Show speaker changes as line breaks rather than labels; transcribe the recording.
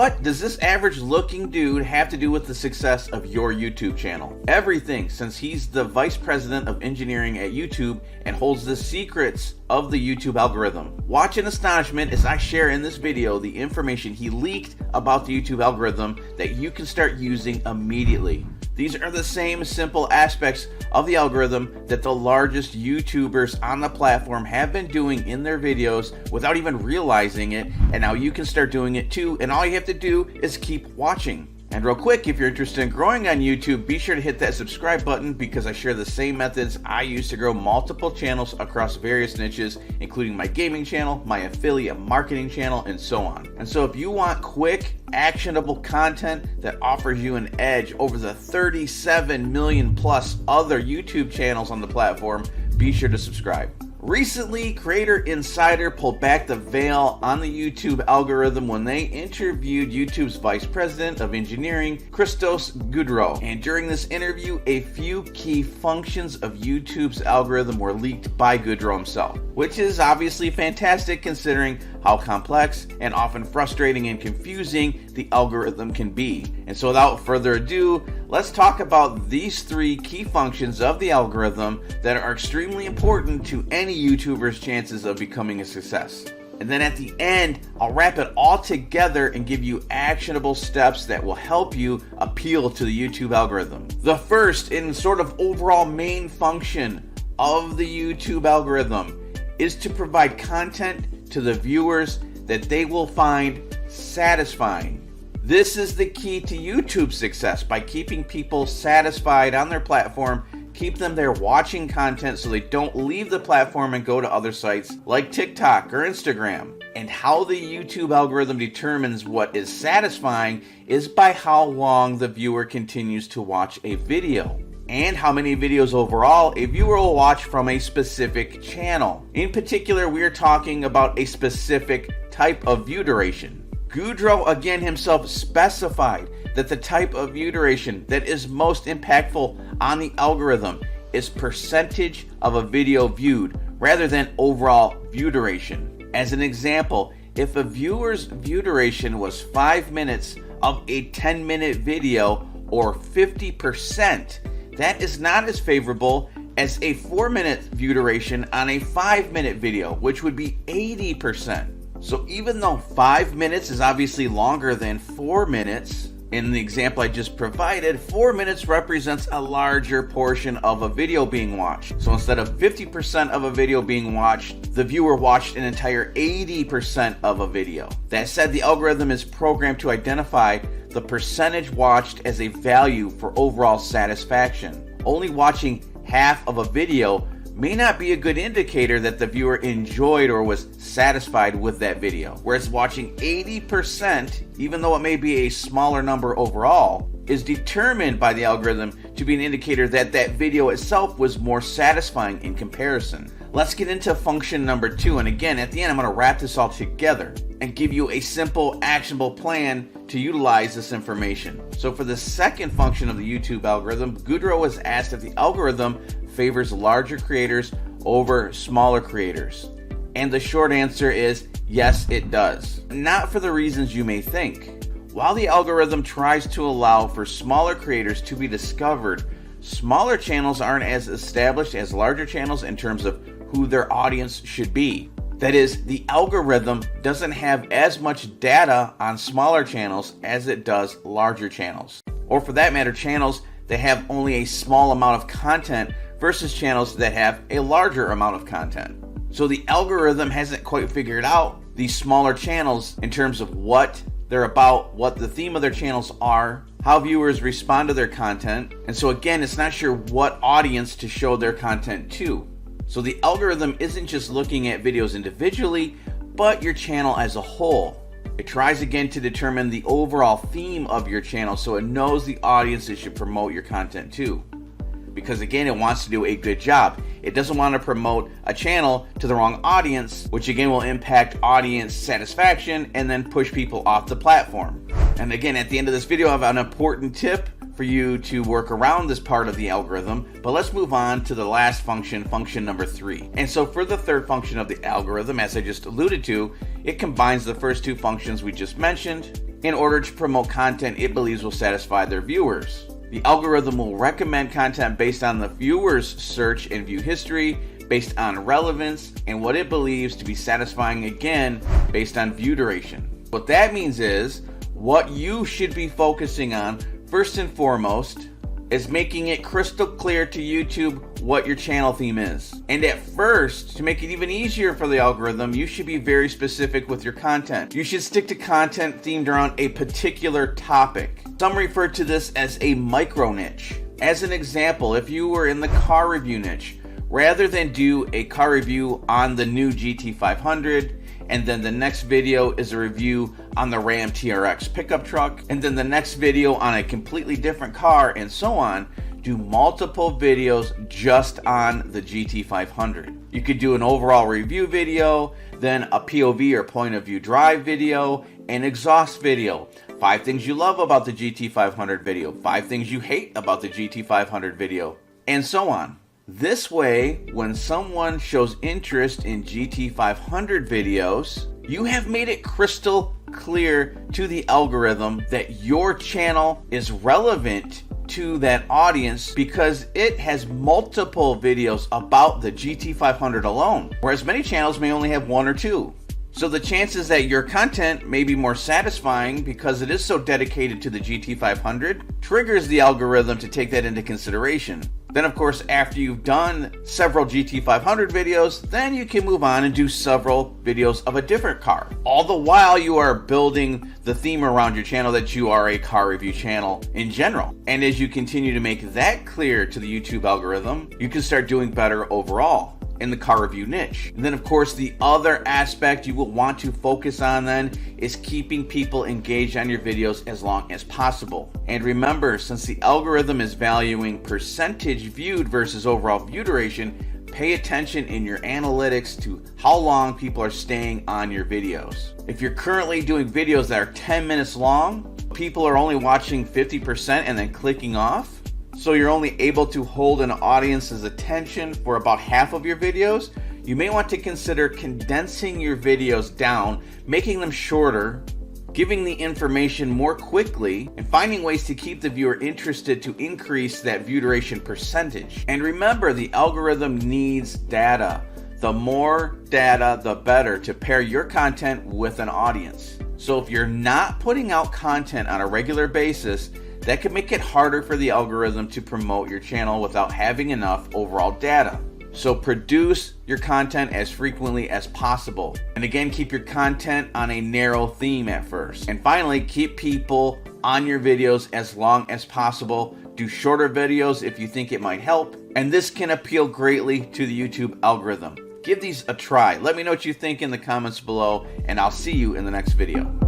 what does this average looking dude have to do with the success of your YouTube channel? Everything, since he's the vice president of engineering at YouTube and holds the secrets of the YouTube algorithm. Watch in astonishment as I share in this video the information he leaked about the YouTube algorithm that you can start using immediately. These are the same simple aspects of the algorithm that the largest YouTubers on the platform have been doing in their videos without even realizing it, and now you can start doing it too, and all you have to do is keep watching. And real quick, if you're interested in growing on YouTube, be sure to hit that subscribe button because I share the same methods I use to grow multiple channels across various niches, including my gaming channel, my affiliate marketing channel, and so on. And so if you want quick, actionable content that offers you an edge over the 37 million plus other YouTube channels on the platform, be sure to subscribe. Recently, Creator Insider pulled back the veil on the YouTube algorithm when they interviewed YouTube's Vice President of Engineering, Christos Goudreau. And during this interview, a few key functions of YouTube's algorithm were leaked by Goudreau himself, which is obviously fantastic considering how complex and often frustrating and confusing the algorithm can be. And so without further ado, let's talk about these three key functions of the algorithm that are extremely important to any YouTuber's chances of becoming a success. And then at the end, I'll wrap it all together and give you actionable steps that will help you appeal to the YouTube algorithm. The first and sort of overall main function of the YouTube algorithm is to provide content to the viewers that they will find satisfying. This is the key to YouTube's success, by keeping people satisfied on their platform, keep them there watching content so they don't leave the platform and go to other sites like TikTok or Instagram. And how the YouTube algorithm determines what is satisfying is by how long the viewer continues to watch a video, and how many videos overall a viewer will watch from a specific channel. In particular, we are talking about a specific type of view duration. Goudreau again himself specified that the type of view duration that is most impactful on the algorithm is percentage of a video viewed rather than overall view duration. As an example, if a viewer's view duration was 5 minutes of a 10-minute video, or 50%, that is not as favorable as a 4-minute view duration on a 5-minute video, which would be 80%. So even though 5 minutes is obviously longer than 4 minutes, in the example I just provided, 4 minutes represents a larger portion of a video being watched. So instead of 50% of a video being watched, the viewer watched an entire 80% of a video. That said, the algorithm is programmed to identify the percentage watched as a value for overall satisfaction. Only watching half of a video may not be a good indicator that the viewer enjoyed or was satisfied with that video, whereas watching 80%, even though it may be a smaller number overall, is determined by the algorithm to be an indicator that that video itself was more satisfying in comparison. Let's get into function number 2, and again at the end I'm going to wrap this all together and give you a simple actionable plan to utilize this information. So for the second function of the YouTube algorithm, Goudreau was asked if the algorithm favors larger creators over smaller creators. And the short answer is yes, it does. Not for the reasons you may think. While the algorithm tries to allow for smaller creators to be discovered, smaller channels aren't as established as larger channels in terms of who their audience should be. That is, the algorithm doesn't have as much data on smaller channels as it does larger channels. Or for that matter, channels that have only a small amount of content versus channels that have a larger amount of content. So the algorithm hasn't quite figured out these smaller channels in terms of what they're about, what the theme of their channels are, how viewers respond to their content, and so again, it's not sure what audience to show their content to. So the algorithm isn't just looking at videos individually, but your channel as a whole. It tries again to determine the overall theme of your channel so it knows the audience it should promote your content to. Because again, it wants to do a good job. It doesn't want to promote a channel to the wrong audience, which again will impact audience satisfaction and then push people off the platform. And again, at the end of this video, I have an important tip for you to work around this part of the algorithm, but let's move on to the last function, function number 3. And so for the third function of the algorithm, as I just alluded to, it combines the first two functions we just mentioned, in order to promote content it believes will satisfy their viewers. The algorithm will recommend content based on the viewer's search and view history, based on relevance, and what it believes to be satisfying, again, based on view duration. What that means is, what you should be focusing on, first and foremost, is making it crystal clear to YouTube what your channel theme is. And at first, to make it even easier for the algorithm, you should be very specific with your content. You should stick to content themed around a particular topic. Some refer to this as a micro niche. As an example, if you were in the car review niche, rather than do a car review on the new GT500, and then the next video is a review on the Ram TRX pickup truck, and then the next video on a completely different car, and so on, do multiple videos just on the GT500. You could do an overall review video, then a POV or point of view drive video, an exhaust video, 5 things you love about the GT500 video, 5 things you hate about the GT500 video, and so on. This way, when someone shows interest in GT500 videos, you have made it crystal clear to the algorithm that your channel is relevant to that audience because it has multiple videos about the GT500 alone, whereas many channels may only have 1 or 2. So the chances that your content may be more satisfying because it is so dedicated to the GT500 triggers the algorithm to take that into consideration. Then of course, after you've done several GT500 videos, then you can move on and do several videos of a different car. All the while you are building the theme around your channel that you are a car review channel in general. And as you continue to make that clear to the YouTube algorithm, you can start doing better overall in the car review niche. And then of course, the other aspect you will want to focus on then is keeping people engaged on your videos as long as possible. And remember, since the algorithm is valuing percentage viewed versus overall view duration, pay attention in your analytics to how long people are staying on your videos. If you're currently doing videos that are 10 minutes long, people are only watching 50% and then clicking off, so you're only able to hold an audience's attention for about half of your videos, you may want to consider condensing your videos down, making them shorter, giving the information more quickly, and finding ways to keep the viewer interested to increase that view duration percentage. And remember, the algorithm needs data. The more data, the better to pair your content with an audience. So if you're not putting out content on a regular basis, that could make it harder for the algorithm to promote your channel without having enough overall data. So produce your content as frequently as possible. And again, keep your content on a narrow theme at first. And finally, keep people on your videos as long as possible. Do shorter videos if you think it might help. And this can appeal greatly to the YouTube algorithm. Give these a try. Let me know what you think in the comments below, and I'll see you in the next video.